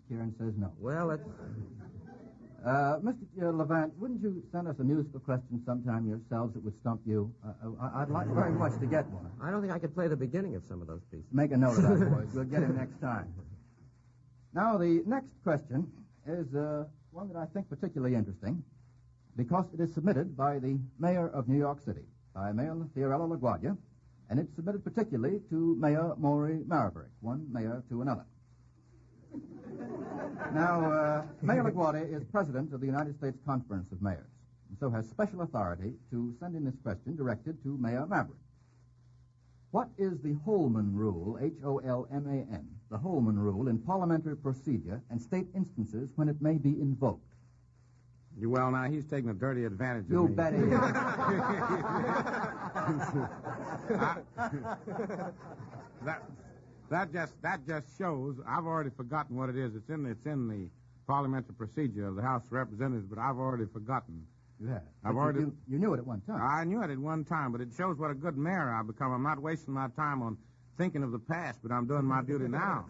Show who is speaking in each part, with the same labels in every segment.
Speaker 1: Kieran says no.
Speaker 2: Well, it's...
Speaker 1: Mr. Levant, wouldn't you send us a musical question sometime yourselves that would stump you? I'd like very much to get one.
Speaker 2: I don't think I could play the beginning of some of those pieces.
Speaker 1: Make a note of that, boys. We'll get him next time. Now, the next question is one that I think particularly interesting because it is submitted by the mayor of New York City, by Mayor Fiorello LaGuardia, and it's submitted particularly to Mayor Maury Maverick, one mayor to another. Now, Mayor LaGuardia is president of the United States Conference of Mayors, and so has special authority to send in this question directed to Mayor Maverick. What is the Holman Rule, Holman, the Holman Rule in parliamentary procedure and state instances when it may be invoked?
Speaker 3: Well, now, he's taking a dirty advantage of me.
Speaker 1: You bet he is.
Speaker 3: That just shows I've already forgotten what it is. It's in the parliamentary procedure of the House of Representatives, but I've already forgotten.
Speaker 1: You have. You knew it at one time.
Speaker 3: I knew it at one time, but it shows what a good mayor I've become. I'm not wasting my time on thinking of the past, but I'm doing my duty now.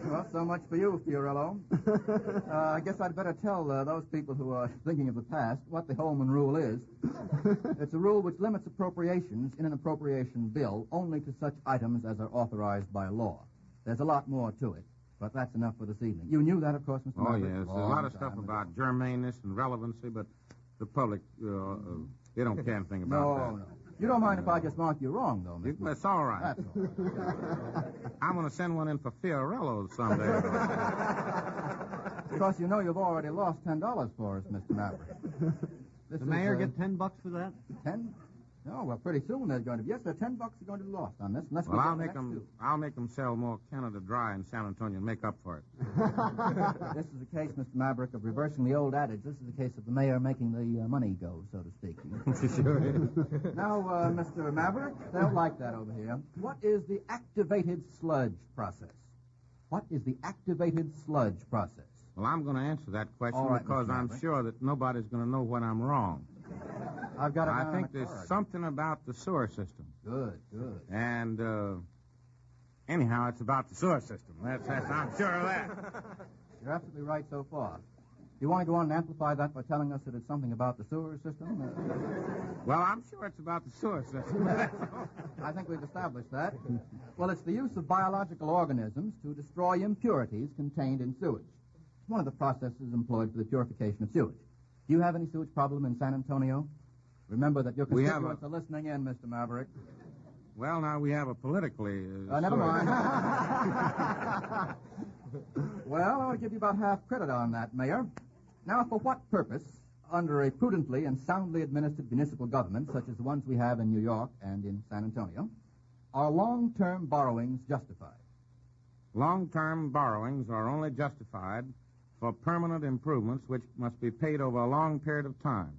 Speaker 1: Well, so much for you, Fiorello. I guess I'd better tell those people who are thinking of the past what the Holman Rule is. It's a rule which limits appropriations in an appropriation bill only to such items as are authorized by law. There's a lot more to it, but that's enough for this evening. You knew that, of course, Mr.
Speaker 3: Oh,
Speaker 1: Maverick?
Speaker 3: yes. There's a lot of stuff about germaneness and relevancy, but the public, they don't care anything about that.
Speaker 1: No. You don't mind if I just mark you wrong, though, Mr.
Speaker 3: That's all right.
Speaker 1: That's all right.
Speaker 3: I'm going to send one in for Fiorello someday.
Speaker 1: Because you know you've already lost $10 for us, Mr. Maverick.
Speaker 4: The mayor get $10 for that?
Speaker 1: 10? No, well, pretty soon there's going to be. Yes, there are $10 are going to be lost on this. Unless
Speaker 3: Well, I'll make them sell more Canada Dry in San Antonio and make up for it.
Speaker 1: This is the case, Mr. Maverick, of reversing the old adage. This is the case of the mayor making the money go, so to speak.
Speaker 3: Sure is.
Speaker 1: Now, Mr. Maverick, they don't like that over here. What is the activated sludge process? What is the activated sludge process?
Speaker 3: Well, I'm going to answer that question
Speaker 1: All right,
Speaker 3: because
Speaker 1: Mr.
Speaker 3: I'm
Speaker 1: Maverick.
Speaker 3: sure that nobody's going to know when I'm wrong.
Speaker 1: I've got it
Speaker 3: I
Speaker 1: down
Speaker 3: think
Speaker 1: on a
Speaker 3: there's
Speaker 1: card.
Speaker 3: something about the sewer system.
Speaker 1: Good.
Speaker 3: And, anyhow, it's about the sewer system. That's I'm sure of that.
Speaker 1: You're absolutely right so far. Do you want to go on and amplify that by telling us that it's something about the sewer system?
Speaker 3: Well, I'm sure it's about the sewer system.
Speaker 1: I think we've established that. Well, it's the use of biological organisms to destroy impurities contained in sewage. It's one of the processes employed for the purification of sewage. Do you have any sewage problem in San Antonio? Remember that your constituents are listening in, Mr. Maverick.
Speaker 3: Well, now we have a politically...
Speaker 1: Never mind. Well, I'll give you about half credit on that, Mayor. Now, for what purpose, under a prudently and soundly administered municipal government, such as the ones we have in New York and in San Antonio, are long-term borrowings justified?
Speaker 3: Long-term borrowings are only justified for permanent improvements which must be paid over a long period of time.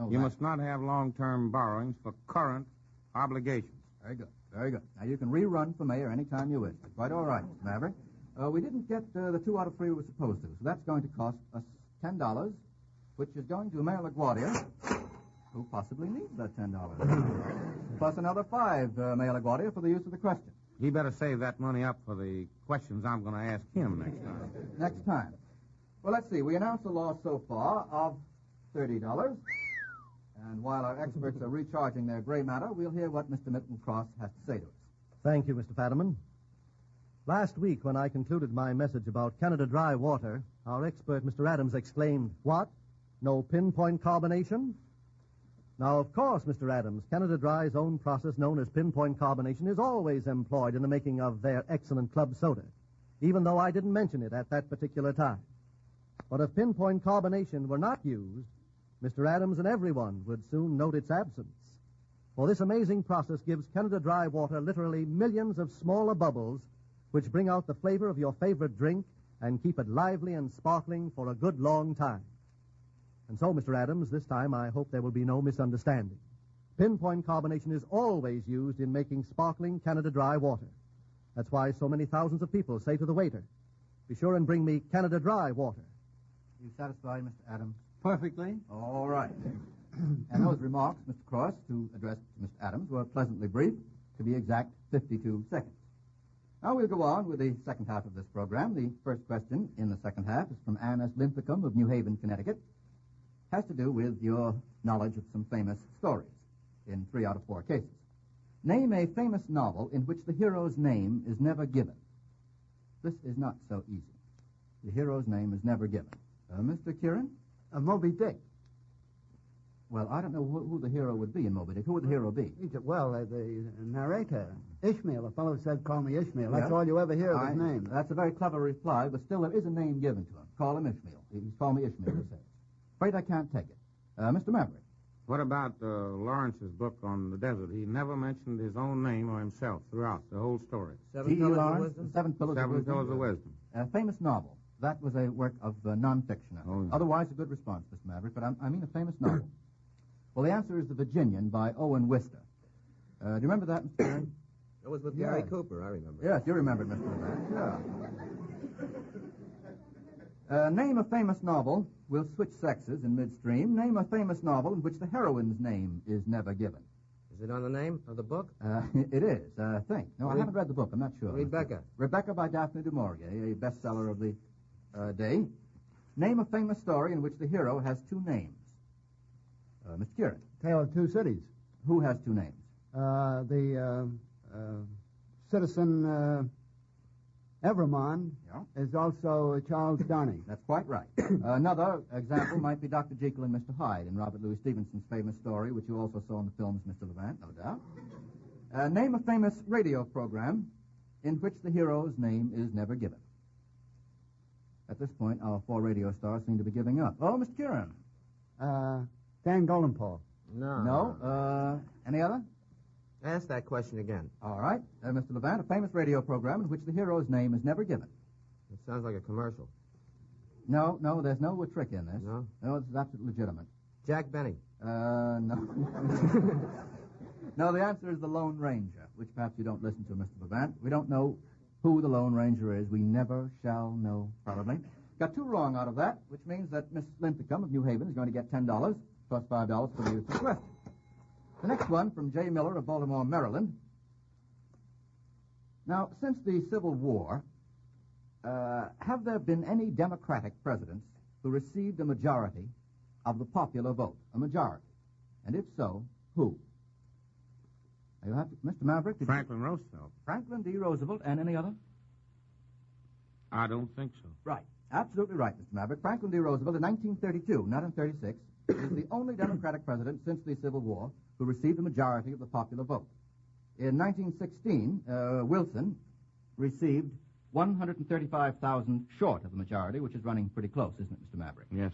Speaker 3: You must not have long-term borrowings for current obligations.
Speaker 1: Very good. Now, you can rerun for mayor any time you wish. Quite all right, Mr. Maverick. We didn't get the 2 out of 3 we were supposed to, so that's going to cost us $10, which is going to Mayor LaGuardia, who possibly needs that $10. Plus another 5, Mayor LaGuardia, for the use of the question.
Speaker 3: He better save that money up for the questions I'm going to ask him next time.
Speaker 1: Next time. Well, let's see. We announced a loss so far of $30. And while our experts are recharging their gray matter, we'll hear what Mr. Milton Cross has to say to us.
Speaker 4: Thank you, Mr. Fadiman. Last week, when I concluded my message about Canada Dry water, our expert, Mr. Adams, exclaimed, "What? No pinpoint carbonation?" Now, of course, Mr. Adams, Canada Dry's own process known as pinpoint carbonation is always employed in the making of their excellent club soda, even though I didn't mention it at that particular time. But if pinpoint carbonation were not used, Mr. Adams and everyone would soon note its absence. For this amazing process gives Canada Dry water literally millions of smaller bubbles which bring out the flavor of your favorite drink and keep it lively and sparkling for a good long time. And so, Mr. Adams, this time I hope there will be no misunderstanding. Pinpoint carbonation is always used in making sparkling Canada Dry water. That's why so many thousands of people say to the waiter, "Be sure and bring me Canada Dry water."
Speaker 1: You satisfied, Mr. Adams?
Speaker 4: Perfectly.
Speaker 1: All right. And those remarks, Mr. Cross, to address to Mr. Adams, were pleasantly brief, to be exact, 52 seconds. Now we'll go on with the second half of this program. The first question in the second half is from Anne S. Linthicum of New Haven, Connecticut. Has to do with your knowledge of some famous stories in 3 out of 4 cases. Name a famous novel in which the hero's name is never given. This is not so easy. The hero's name is never given. Mr. Kieran?
Speaker 5: Moby Dick.
Speaker 1: Well, I don't know who the hero would be in Moby Dick. Who would the hero be?
Speaker 5: Well, the narrator, Ishmael. A fellow said, call me Ishmael. That's all you ever hear of his name.
Speaker 1: That's a very clever reply, but still there is a name given to him. Call him Ishmael. He's called me Ishmael, he says. Afraid I can't take it. Mr. Maverick.
Speaker 3: What about Lawrence's book on the desert? He never mentioned his own name or himself throughout the whole story.
Speaker 2: Seven Pillars of Wisdom?
Speaker 1: Seven Pillars of Wisdom. A famous novel. That was a work of nonfiction. Otherwise, a good response, Mr. Maverick, but I mean a famous novel. Well, the answer is The Virginian by Owen Wister. Do you remember that, Mr. Kieran?
Speaker 2: It was with Gary Cooper, I remember.
Speaker 1: Yes, you remember it, Mr. Maverick. Yeah. Name a famous novel. We'll switch sexes in midstream. Name a famous novel in which the heroine's name is never given.
Speaker 2: Is it on the name of the book?
Speaker 1: It is, I think. No, I haven't read the book. I'm not sure.
Speaker 2: Rebecca.
Speaker 1: Rebecca by Daphne du Maurier, a bestseller of the day. Name a famous story in which the hero has 2 names. Mr. Kieran.
Speaker 5: Tale of Two Cities.
Speaker 1: Who has 2 names?
Speaker 5: The citizen Evermond is also Charles Darnay.
Speaker 1: That's quite right. Another example might be Dr. Jekyll and Mr. Hyde in Robert Louis Stevenson's famous story, which you also saw in the films, Mr. Levant, no doubt. Name a famous radio program in which the hero's name is never given. At this point, our 4 radio stars seem to be giving up. Oh, Mr. Kieran.
Speaker 5: Dan Goldenpaw.
Speaker 1: No. Any other?
Speaker 2: Ask that question again.
Speaker 1: All right. Mr. Levant, a famous radio program in which the hero's name is never given.
Speaker 2: It sounds like a commercial.
Speaker 1: No, there's no trick in this.
Speaker 2: No?
Speaker 1: No, it's absolutely legitimate.
Speaker 2: Jack Benny.
Speaker 1: No. No, the answer is the Lone Ranger, which perhaps you don't listen to, Mr. Levant. We don't know who the Lone Ranger is. We never shall know, probably. Got 2 wrong out of that, which means that Miss Linthicum of New Haven is going to get $10 plus $5 for the use of the question. The next one from J. Miller of Baltimore, Maryland. Now, since the Civil War, have there been any Democratic presidents who received a majority of the popular vote? A majority. And if so, who? You have to, Mr. Maverick?
Speaker 3: Franklin Roosevelt.
Speaker 1: Franklin D. Roosevelt, and any other?
Speaker 3: I don't think so.
Speaker 1: Right. Absolutely right, Mr. Maverick. Franklin D. Roosevelt in 1932, not in 36, is the only Democratic president since the Civil War who received a majority of the popular vote. In 1916, Wilson received 135,000 short of the majority, which is running pretty close, isn't it, Mr. Maverick?
Speaker 3: Yes.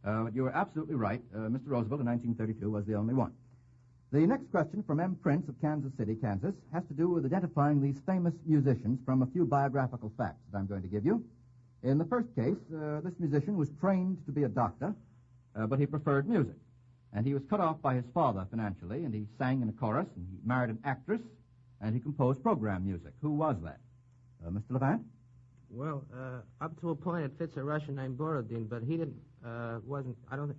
Speaker 1: But you were absolutely right. Mr. Roosevelt in 1932 was the only one. The next question from M. Prince of Kansas City, Kansas, has to do with identifying these famous musicians from a few biographical facts that I'm going to give you. In the first case, this musician was trained to be a doctor, but he preferred music. And he was cut off by his father financially, and he sang in a chorus, and he married an actress, and he composed program music. Who was that? Mr. Levant?
Speaker 2: Well, up to a point it fits a Russian named Borodin, but he wasn't, I don't think,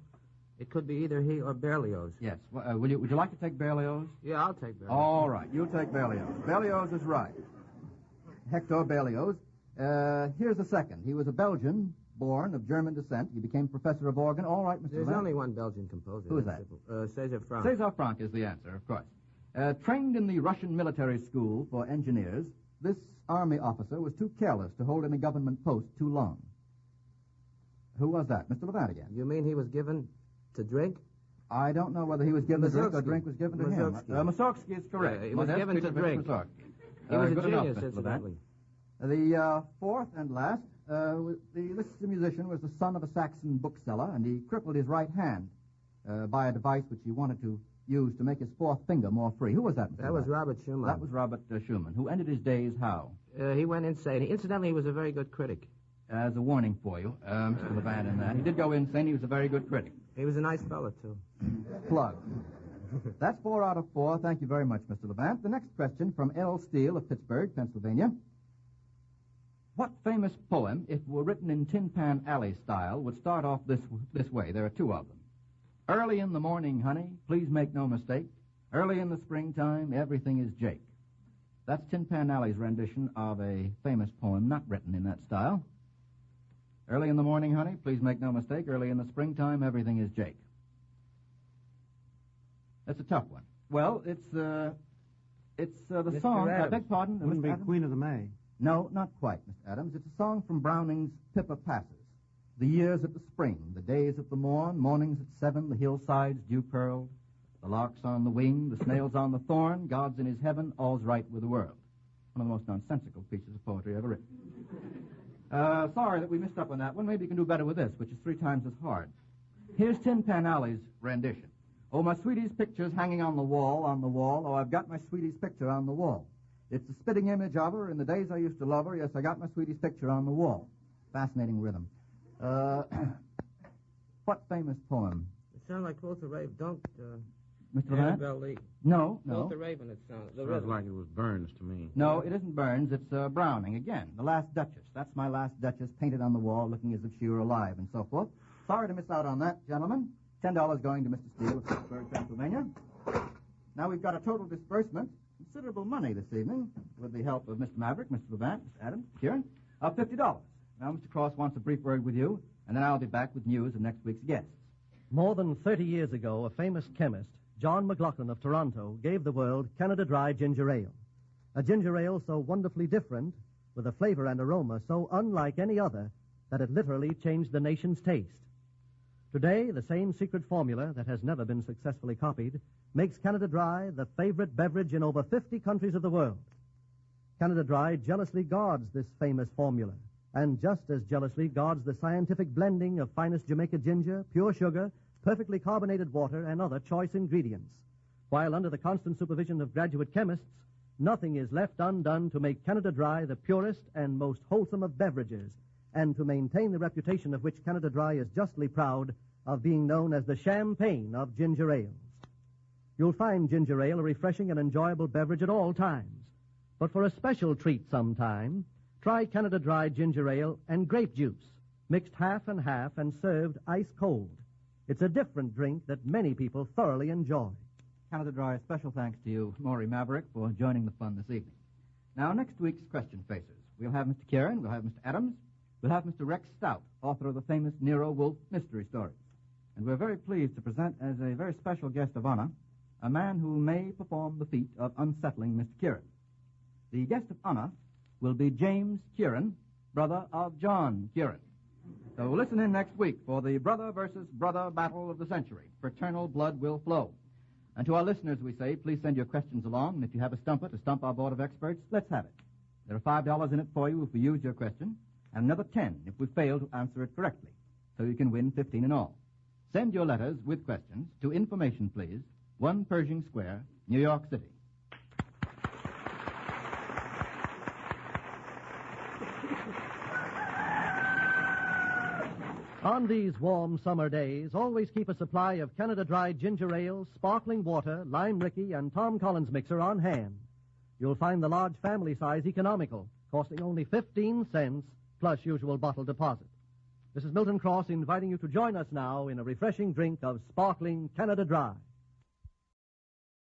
Speaker 2: it could be either he or Berlioz.
Speaker 1: Yes. Would you like to take Berlioz?
Speaker 2: Yeah, I'll take Berlioz.
Speaker 1: All right, you'll take Berlioz. Berlioz is right. Hector Berlioz. Here's the second. He was a Belgian, born of German descent. He became professor of organ. All right, Mr.
Speaker 2: There's
Speaker 1: Levant.
Speaker 2: only one Belgian composer.
Speaker 1: Who is that?
Speaker 2: César Franck.
Speaker 1: César Franck is the answer, of course. Trained in the Russian military school for engineers, this army officer was too careless to hold any government post too long. Who was that? Mr. Levant again.
Speaker 2: You mean he was given to drink?
Speaker 1: I don't know whether he was given to drink or drink was given to him. Mussorgsky is correct.
Speaker 2: Yeah, he was given to drink. He was a genius, incidentally.
Speaker 1: The fourth and last, this musician was the son of a Saxon bookseller, and he crippled his right hand by a device which he wanted to use to make his fourth finger more free. Who was that, Mr.
Speaker 2: That was Robert Schumann.
Speaker 1: That was Robert Schumann, who ended his days how?
Speaker 2: He went insane. Incidentally, he was a very good critic.
Speaker 1: As a warning for you, Mr. Levant, in that. He did go insane. He was a very good critic.
Speaker 2: He was a nice fellow, too.
Speaker 1: Plug. That's 4 out of 4. Thank you very much, Mr. Levant. The next question from L. Steele of Pittsburgh, Pennsylvania. What famous poem, if it were written in Tin Pan Alley style, would start off this way? There are 2 of them. Early in the morning, honey, please make no mistake. Early in the springtime, everything is Jake. That's Tin Pan Alley's rendition of a famous poem not written in that style. Early in the morning, honey, please make no mistake. Early in the springtime, everything is Jake. That's a tough one. Well, it's the
Speaker 2: Mr.
Speaker 1: song.
Speaker 2: Adams.
Speaker 1: I beg pardon.
Speaker 5: Wouldn't
Speaker 1: Mr.
Speaker 5: be
Speaker 1: Adams?
Speaker 5: Queen of the May.
Speaker 1: No, not quite, Mr. Adams. It's a song from Browning's Pippa Passes. The years of the spring, the days of the morn, mornings at 7, the hillsides dew-pearled, the larks on the wing, the snails on the thorn, God's in his heaven, all's right with the world. One of the most nonsensical pieces of poetry ever written. Sorry that we missed up on that one. Maybe you can do better with this, which is 3 times as hard. Here's Tin Pan Alley's rendition. Oh, my sweetie's picture's hanging on the wall. Oh, I've got my sweetie's picture on the wall. It's the spitting image of her in the days I used to love her. Yes, I got my sweetie's picture on the wall. Fascinating rhythm. What famous poem?
Speaker 2: It sounds like Quoth the Raven. Don't,
Speaker 1: Mr. Levant?
Speaker 2: Annabelle Lee.
Speaker 1: No.
Speaker 2: Quoth the Raven, it sounds. The
Speaker 3: Sounds
Speaker 2: rhythm.
Speaker 3: like it was Burns to me.
Speaker 1: No, it isn't Burns. It's Browning again. The Last Duchess. That's my last Duchess painted on the wall looking as if she were alive and so forth. Sorry to miss out on that, gentlemen. $10 going to Mr. Steele of Pittsburgh, Pennsylvania. Now we've got a total disbursement, considerable money this evening, with the help of Mr. Maverick, Mr. Levant, Mr. Adams, Kieran, of $50. Now Mr. Cross wants a brief word with you, and then I'll be back with news of next week's guests.
Speaker 4: More than 30 years ago, a famous chemist, John McLaughlin of Toronto, gave the world Canada Dry Ginger Ale. A ginger ale so wonderfully different, with a flavor and aroma so unlike any other, that it literally changed the nation's taste. Today, the same secret formula that has never been successfully copied makes Canada Dry the favorite beverage in over 50 countries of the world. Canada Dry jealously guards this famous formula, and just as jealously guards the scientific blending of finest Jamaica ginger, pure sugar, perfectly carbonated water, and other choice ingredients. While under the constant supervision of graduate chemists, nothing is left undone to make Canada Dry the purest and most wholesome of beverages, and to maintain the reputation of which Canada Dry is justly proud of being known as the champagne of ginger ales. You'll find ginger ale a refreshing and enjoyable beverage at all times. But for a special treat sometime, try Canada Dry ginger ale and grape juice, mixed half and half and served ice cold. It's a different drink that many people thoroughly enjoy.
Speaker 1: Canada Dry, a special thanks to you, Maury Maverick, for joining the fun this evening. Now, next week's Question Facers. We'll have Mr. Kieran, we'll have Mr. Adams, we'll have Mr. Rex Stout, author of the famous Nero Wolfe mystery stories. And we're very pleased to present as a very special guest of honor a man who may perform the feat of unsettling Mr. Kieran. The guest of honor will be James Kieran, brother of John Kieran. So listen in next week for the brother versus brother battle of the century. Fraternal blood will flow. And to our listeners, we say, please send your questions along, and if you have a stumper to stump our board of experts, let's have it. There are $5 in it for you if we use your question, and another 10 if we fail to answer it correctly. So you can win 15 in all. Send your letters with questions to Information, please, 1 Pershing Square, New York City.
Speaker 4: On these warm summer days, always keep a supply of Canada Dry ginger ale, sparkling water, lime ricky, and Tom Collins mixer on hand. You'll find the large family size economical, costing only 15 cents plus usual bottle deposit. This is Milton Cross inviting you to join us now in a refreshing drink of sparkling Canada Dry.